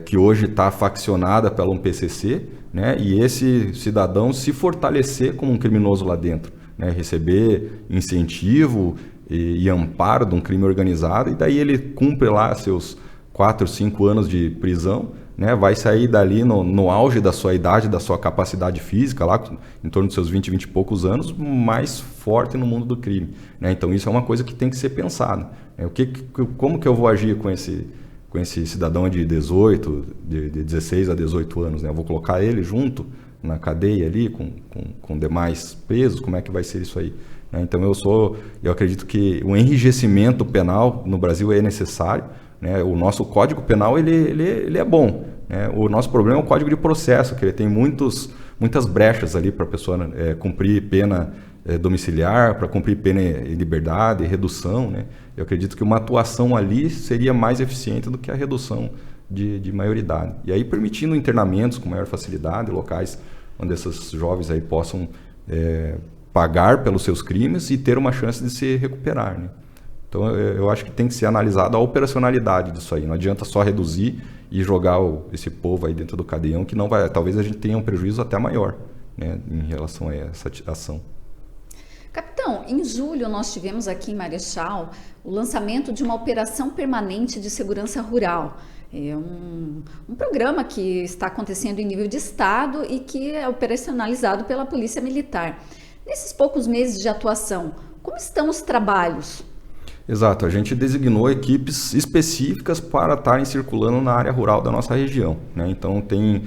que hoje está faccionada pelo PCC, né? E esse cidadão se fortalecer como um criminoso lá dentro, né? Receber incentivo e amparo de um crime organizado, e daí ele cumpre lá seus 4, 5 anos de prisão, né? Vai sair dali no auge da sua idade, da sua capacidade física, lá em torno dos seus 20 e poucos anos, mais forte no mundo do crime, né? Então isso é uma coisa que tem que ser pensada, né? Como que eu vou agir com esse cidadão de 18, de 16 a 18 anos, né? Eu vou colocar ele junto na cadeia ali com demais presos? Como é que vai ser isso aí? Então eu acredito que o enrijecimento penal no Brasil é necessário, né? O nosso Código Penal ele é bom, né? O nosso problema é o Código de Processo, que ele tem muitas brechas ali para a pessoa cumprir pena domiciliar, para cumprir pena em liberdade, redução, né? Eu acredito que uma atuação ali seria mais eficiente do que a redução de maioridade. E aí permitindo internamentos com maior facilidade, locais onde esses jovens aí possam pagar pelos seus crimes e ter uma chance de se recuperar, né? Então eu acho que tem que ser analisada a operacionalidade disso aí. Não adianta só reduzir e jogar esse povo aí dentro do cadeião, que não vai, talvez a gente tenha um prejuízo até maior, né, em relação a essa ação. Capitão, em julho nós tivemos aqui em Marechal o lançamento de uma operação permanente de segurança rural. É um programa que está acontecendo em nível de estado e que é operacionalizado pela Polícia Militar. Nesses poucos meses de atuação, como estão os trabalhos? Exato, a gente designou equipes específicas para estarem circulando na área rural da nossa região, né? Então tem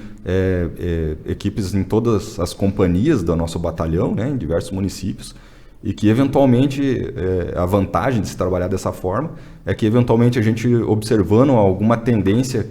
equipes em todas as companhias do nosso batalhão, né, em diversos municípios, e que eventualmente a vantagem de se trabalhar dessa forma é que eventualmente a gente observando alguma tendência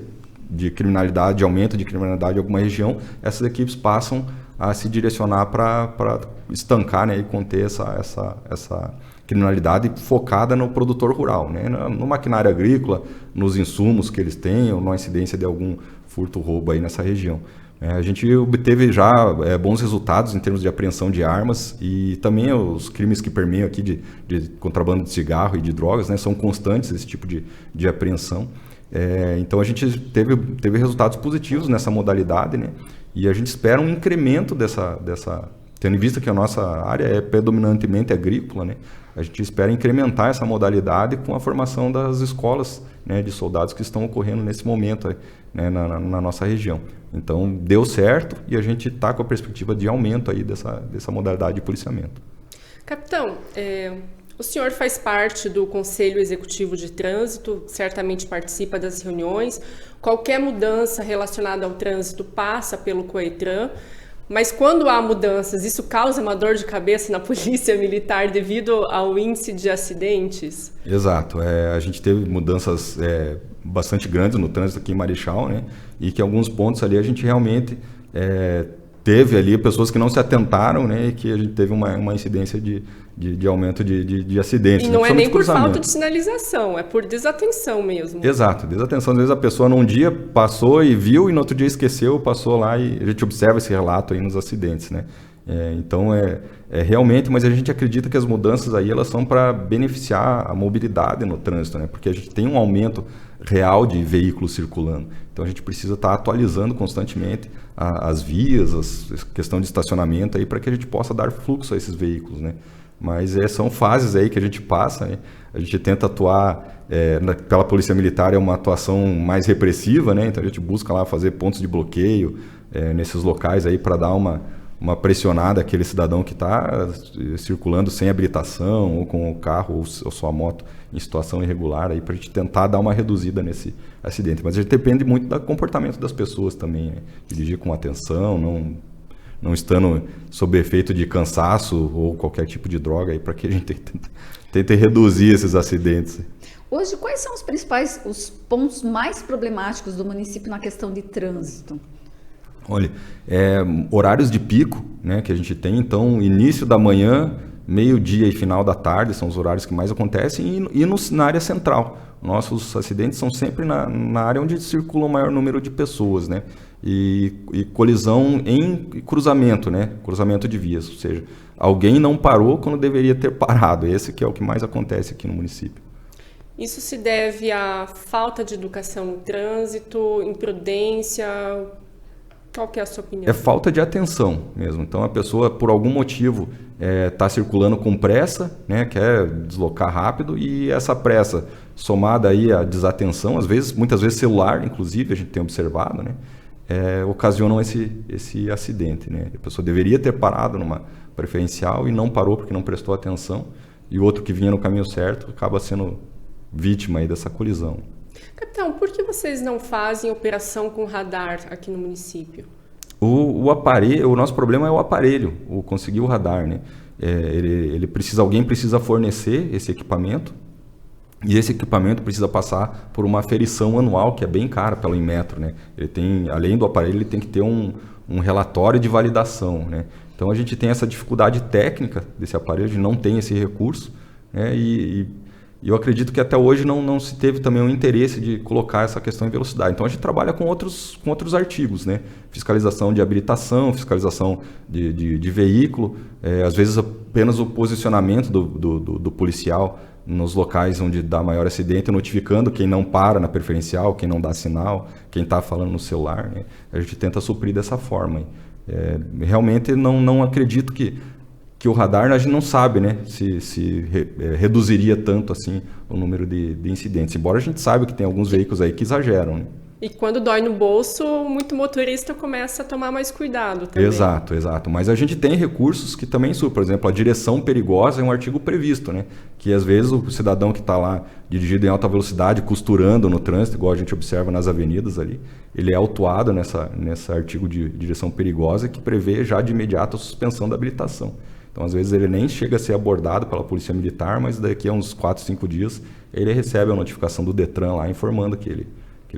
de criminalidade, de aumento de criminalidade em alguma região, essas equipes passam a se direcionar para estancar, né, e conter essa criminalidade focada no produtor rural, né, no maquinário agrícola, nos insumos que eles têm, ou na incidência de algum furto ou roubo aí nessa região. A gente obteve já bons resultados em termos de apreensão de armas e também os crimes que permeiam aqui de contrabando de cigarro e de drogas, né, são constantes esse tipo de apreensão. Então a gente teve resultados positivos nessa modalidade, né, e a gente espera um incremento dessa tendo em vista que a nossa área é predominantemente agrícola, né, a gente espera incrementar essa modalidade com a formação das escolas, né, de soldados que estão ocorrendo nesse momento, né, na nossa região. Então, deu certo e a gente está com a perspectiva de aumento aí dessa modalidade de policiamento. Capitão, o senhor faz parte do Conselho Executivo de Trânsito, certamente participa das reuniões. Qualquer mudança relacionada ao trânsito passa pelo COETRAN. Mas quando há mudanças, isso causa uma dor de cabeça na Polícia Militar devido ao índice de acidentes? Exato. A gente teve mudanças bastante grandes no trânsito aqui em Marechal, né? E que em alguns pontos ali a gente realmente teve ali pessoas que não se atentaram, né? E que a gente teve uma incidência de aumento de acidentes. E não é nem por falta de sinalização, é por desatenção mesmo. Exato, desatenção. Às vezes a pessoa num dia passou e viu e no outro dia esqueceu, passou lá e a gente observa esse relato aí nos acidentes, né? Então realmente, mas a gente acredita que as mudanças aí elas são para beneficiar a mobilidade no trânsito, né? Porque a gente tem um aumento real de veículos circulando. Então a gente precisa estar atualizando constantemente as vias, a questão de estacionamento aí para que a gente possa dar fluxo a esses veículos, né? Mas são fases aí que a gente passa, né? A gente tenta atuar, pela Polícia Militar é uma atuação mais repressiva, né? Então a gente busca lá fazer pontos de bloqueio nesses locais aí para dar uma pressionada àquele cidadão que está circulando sem habilitação ou com o carro ou sua moto em situação irregular aí para a gente tentar dar uma reduzida nesse acidente. Mas a gente depende muito do comportamento das pessoas também, né? Dirigir com atenção, não estando sob efeito de cansaço ou qualquer tipo de droga aí para que a gente tente reduzir esses acidentes. Hoje, quais são os pontos mais problemáticos do município na questão de trânsito? Olha, horários de pico, né, que a gente tem, então início da manhã, meio-dia e final da tarde são os horários que mais acontecem e na área central. Nossos acidentes são sempre na área onde circula o maior número de pessoas, né? E colisão em cruzamento, né? Cruzamento de vias, ou seja, alguém não parou quando deveria ter parado. Esse que é o que mais acontece aqui no município. Isso se deve à falta de educação no trânsito, imprudência? Qual que é a sua opinião? É falta de atenção mesmo. Então a pessoa, por algum motivo, está circulando com pressa, né? Quer deslocar rápido e essa pressa, somada aí à desatenção, muitas vezes celular, inclusive, a gente tem observado, né? Ocasionam esse acidente, né? A pessoa deveria ter parado numa preferencial e não parou porque não prestou atenção e o outro que vinha no caminho certo acaba sendo vítima aí dessa colisão. Capitão, por que vocês não fazem operação com radar aqui no município? O nosso problema é o aparelho, conseguir o radar, né? Alguém precisa fornecer esse equipamento e esse equipamento precisa passar por uma aferição anual que é bem cara pelo Inmetro, né? Além do aparelho, ele tem que ter um relatório de validação, né? Então a gente tem essa dificuldade técnica desse aparelho, de não ter esse recurso, né? E eu acredito que até hoje não se teve também o interesse de colocar essa questão em velocidade. Então a gente trabalha com outros artigos, né? Fiscalização de habilitação, fiscalização de veículo, às vezes apenas o posicionamento do policial nos locais onde dá maior acidente, notificando quem não para na preferencial, quem não dá sinal, quem está falando no celular, né? A gente tenta suprir dessa forma. Realmente não acredito que o radar, a gente não sabe, né, se reduziria tanto assim o número de incidentes. Embora a gente saiba que tem alguns veículos aí que exageram, né? E quando dói no bolso, muito motorista começa a tomar mais cuidado também. Exato. Mas a gente tem recursos que também supram. Por exemplo, a direção perigosa é um artigo previsto, né? Que às vezes o cidadão que está lá dirigindo em alta velocidade, costurando no trânsito, igual a gente observa nas avenidas ali, ele é autuado nesse artigo de direção perigosa que prevê já de imediato a suspensão da habilitação. Então, às vezes, ele nem chega a ser abordado pela Polícia Militar, mas daqui a uns 4, 5 dias ele recebe a notificação do Detran lá informando que ele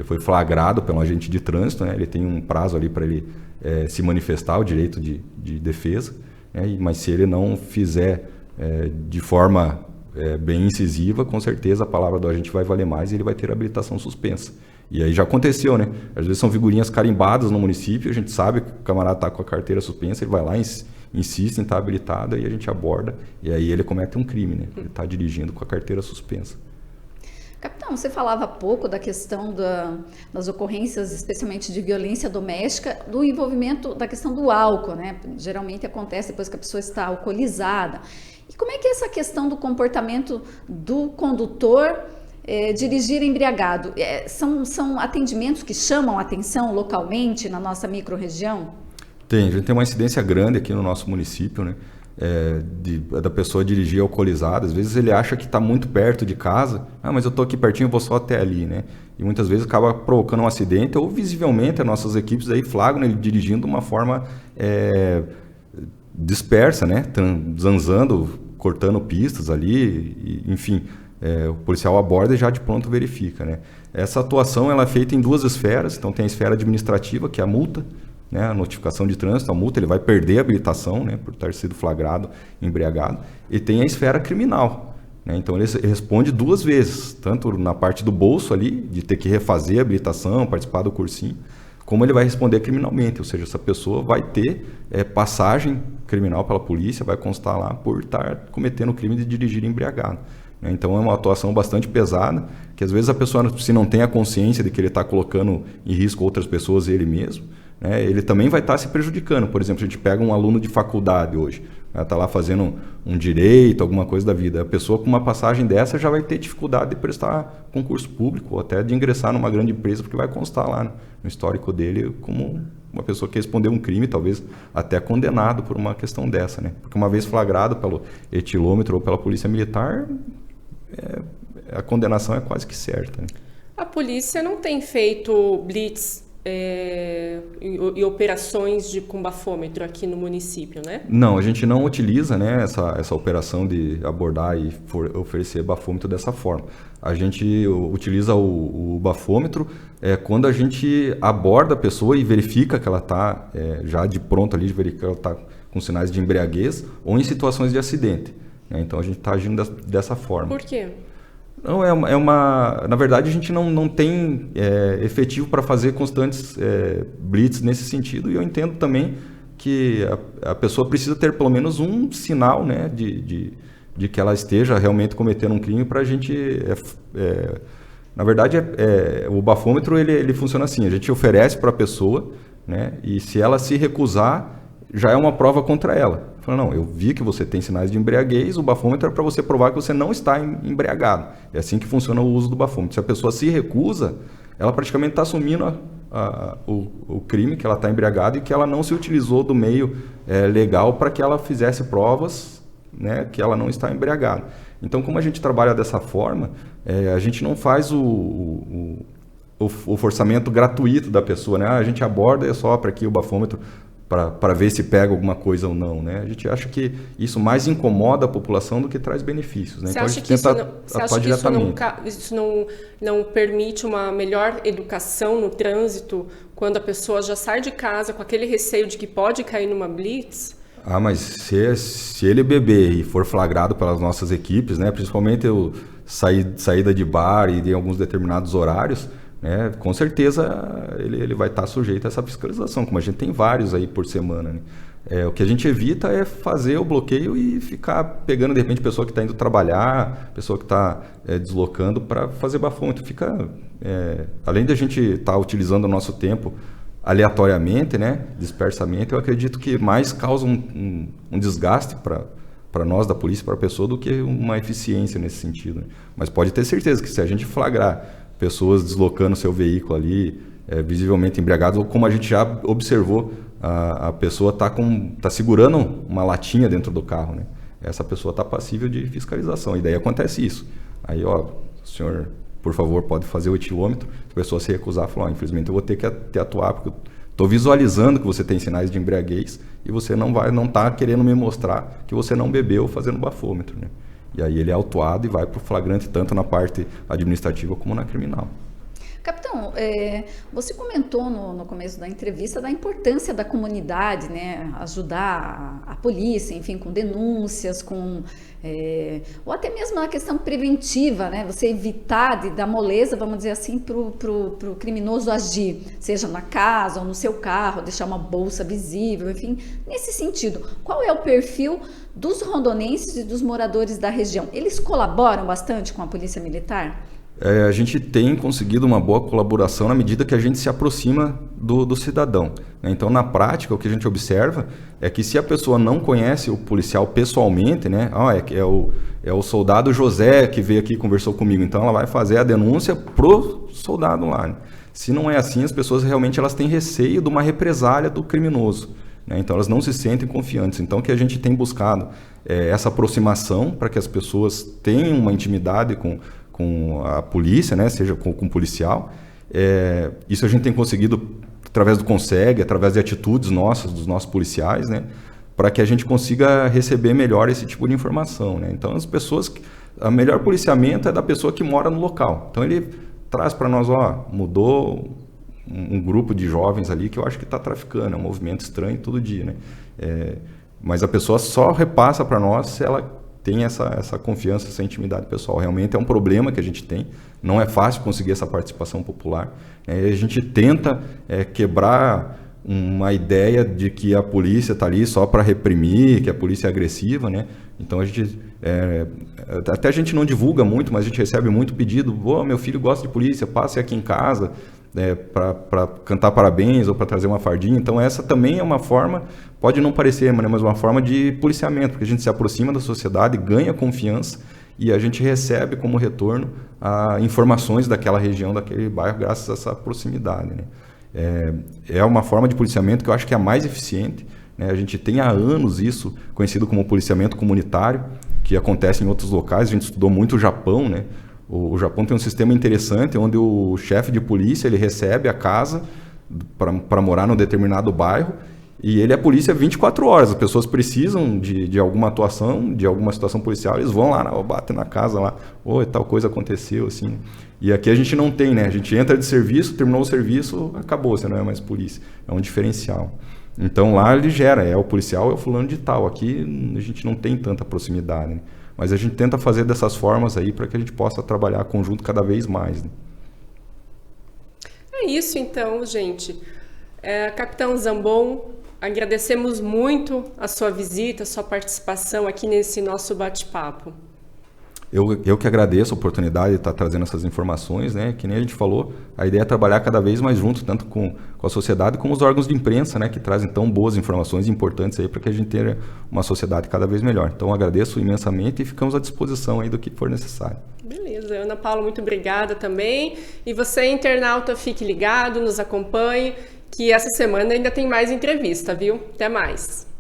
foi flagrado pelo agente de trânsito, né? Ele tem um prazo ali para ele se manifestar o direito de defesa, né? Mas se ele não fizer de forma bem incisiva, com certeza a palavra do agente vai valer mais e ele vai ter a habilitação suspensa. E aí já aconteceu, né? Às vezes são figurinhas carimbadas no município, a gente sabe que o camarada está com a carteira suspensa, ele vai lá insiste em estar habilitado, aí a gente aborda e aí ele comete um crime, né? Ele está dirigindo com a carteira suspensa. Capitão, você falava há pouco da questão das ocorrências, especialmente de violência doméstica, do envolvimento da questão do álcool, né? Geralmente acontece depois que a pessoa está alcoolizada. E como é que é essa questão do comportamento do condutor dirigir embriagado? São atendimentos que chamam a atenção localmente na nossa microrregião? A gente tem uma incidência grande aqui no nosso município, né? Da pessoa dirigir alcoolizada. Às vezes ele acha que está muito perto de casa, mas eu estou aqui pertinho, eu vou só até ali, né? E muitas vezes acaba provocando um acidente ou visivelmente as nossas equipes aí flagram ele dirigindo de uma forma dispersa, né? Zanzando, cortando pistas ali, enfim, o policial aborda e já de pronto verifica, né? Essa atuação ela é feita em duas esferas. Então tem a esfera administrativa, que é a multa, né, a notificação de trânsito, a multa, ele vai perder a habilitação, né, por ter sido flagrado, embriagado, e tem a esfera criminal, né, então ele responde duas vezes, tanto na parte do bolso ali, de ter que refazer a habilitação, participar do cursinho, como ele vai responder criminalmente, ou seja, essa pessoa vai ter passagem criminal pela polícia, vai constar lá por estar cometendo o crime de dirigir embriagado. Né, então é uma atuação bastante pesada, que às vezes a pessoa, se não tem a consciência de que ele está colocando em risco outras pessoas e ele mesmo, ele também vai estar se prejudicando. Por exemplo, a gente pega um aluno de faculdade hoje, está lá fazendo um direito, alguma coisa da vida. A pessoa com uma passagem dessa já vai ter dificuldade de prestar concurso público, ou até de ingressar numa grande empresa, porque vai constar lá no histórico dele como uma pessoa que respondeu um crime, talvez até condenado por uma questão dessa, né? Porque uma vez flagrado pelo etilômetro ou pela polícia militar, a condenação é quase que certa, né? A polícia não tem feito blitz e operações com bafômetro aqui no município, né? Não, a gente não utiliza, né, essa operação de abordar e oferecer bafômetro dessa forma. A gente utiliza o bafômetro quando a gente aborda a pessoa e verifica que ela está já de pronto ali, verifica que ela está com sinais de embriaguez ou em situações de acidente, né? Então a gente está agindo dessa forma. Por quê? Não, na verdade, a gente não tem efetivo para fazer constantes blitz nesse sentido, e eu entendo também que a pessoa precisa ter pelo menos um sinal, né, de que ela esteja realmente cometendo um crime para a gente... na verdade, o bafômetro ele funciona assim, a gente oferece para a pessoa, né, e se ela se recusar, já é uma prova contra ela. Fala, não, eu vi que você tem sinais de embriaguez, o bafômetro é para você provar que você não está embriagado. É assim que funciona o uso do bafômetro. Se a pessoa se recusa, ela praticamente está assumindo o crime, que ela está embriagada e que ela não se utilizou do meio legal para que ela fizesse provas, né, que ela não está embriagada. Então, como a gente trabalha dessa forma, a gente não faz o forçamento gratuito da pessoa, né? A gente aborda e sopra aqui o bafômetro para ver se pega alguma coisa ou não, né? A gente acha que isso mais incomoda a população do que traz benefícios, né? Você então acha a gente que tenta isso não permite uma melhor educação no trânsito quando a pessoa já sai de casa com aquele receio de que pode cair numa blitz? Ah, mas se ele beber e for flagrado pelas nossas equipes, né, principalmente saída de bar e em alguns determinados horários, né, com certeza ele vai estar sujeito a essa fiscalização, como a gente tem vários aí por semana, né? O que a gente evita é fazer o bloqueio e ficar pegando, de repente, pessoa que está indo trabalhar, pessoa que está deslocando para fazer bafômetro. Além de a gente estar utilizando o nosso tempo aleatoriamente, né, dispersamente, eu acredito que mais causa um desgaste para nós da polícia, para a pessoa, do que uma eficiência nesse sentido, né? Mas pode ter certeza que se a gente flagrar pessoas deslocando seu veículo ali, visivelmente embriagados, ou como a gente já observou, a pessoa tá segurando uma latinha dentro do carro, né? Essa pessoa está passível de fiscalização, e daí acontece isso. Aí, o senhor, por favor, pode fazer o etilômetro. Se a pessoa se recusar, falar, infelizmente eu vou ter que atuar, porque eu estou visualizando que você tem sinais de embriaguez e você não está querendo me mostrar que você não bebeu fazendo bafômetro, né? E aí ele é autuado e vai para o flagrante, tanto na parte administrativa como na criminal. Capitão, você comentou no começo da entrevista da importância da comunidade, né, ajudar a polícia, enfim, com denúncias, ou até mesmo na questão preventiva, né, você evitar de dar moleza, vamos dizer assim, para o criminoso agir, seja na casa ou no seu carro, deixar uma bolsa visível, enfim, nesse sentido. Qual é o perfil dos rondonenses e dos moradores da região? Eles colaboram bastante com a Polícia Militar? A gente tem conseguido uma boa colaboração na medida que a gente se aproxima do cidadão, né? Então, na prática, o que a gente observa é que se a pessoa não conhece o policial pessoalmente, né? É o soldado José que veio aqui e conversou comigo, então ela vai fazer a denúncia pro soldado lá, né? Se não é assim, as pessoas realmente têm receio de uma represália do criminoso, né? Então elas não se sentem confiantes. Então, o que a gente tem buscado é essa aproximação para que as pessoas tenham uma intimidade com a polícia, né, seja com o policial. Isso a gente tem conseguido através do CONSEG, através de atitudes nossas, dos nossos policiais, né, para que a gente consiga receber melhor esse tipo de informação, né? Então, as pessoas, o melhor policiamento é da pessoa que mora no local. Então, ele traz para nós, mudou um grupo de jovens ali que eu acho que está traficando, é um movimento estranho todo dia, né? Mas a pessoa só repassa para nós se ela tem essa confiança, essa intimidade pessoal. Realmente é um problema que a gente tem, não é fácil conseguir essa participação popular. A gente tenta quebrar uma ideia de que a polícia está ali só para reprimir, que a polícia é agressiva, né? Então até a gente não divulga muito, mas a gente recebe muito pedido: meu filho gosta de polícia, passe aqui em casa para cantar parabéns ou para trazer uma fardinha. Então essa também é uma forma, pode não parecer, mas uma forma de policiamento, porque a gente se aproxima da sociedade, ganha confiança e a gente recebe como retorno informações daquela região, daquele bairro, graças a essa proximidade, né? É uma forma de policiamento que eu acho que é a mais eficiente, né? A gente tem há anos isso conhecido como policiamento comunitário, que acontece em outros locais. A gente estudou muito o Japão, né? O Japão tem um sistema interessante onde o chefe de polícia ele recebe a casa para morar num determinado bairro e ele é polícia 24 horas. As pessoas precisam de alguma atuação, de alguma situação policial, eles vão lá, batem na casa lá, tal coisa aconteceu, assim. E aqui a gente não tem, né? A gente entra de serviço, terminou o serviço, acabou, você não é mais polícia. É um diferencial. Então lá ele gera, o policial é o fulano de tal. Aqui a gente não tem tanta proximidade, né? Mas a gente tenta fazer dessas formas aí para que a gente possa trabalhar conjunto cada vez mais, né? É isso então, gente. Capitão Zambon, agradecemos muito a sua visita, a sua participação aqui nesse nosso bate-papo. Eu que agradeço a oportunidade de estar trazendo essas informações, né? Que nem a gente falou, a ideia é trabalhar cada vez mais junto, tanto com a sociedade como os órgãos de imprensa, né? Que trazem tão boas informações importantes aí para que a gente tenha uma sociedade cada vez melhor. Então, agradeço imensamente e ficamos à disposição aí do que for necessário. Beleza, Ana Paula, muito obrigada também. E você, internauta, fique ligado, nos acompanhe, que essa semana ainda tem mais entrevista, viu? Até mais!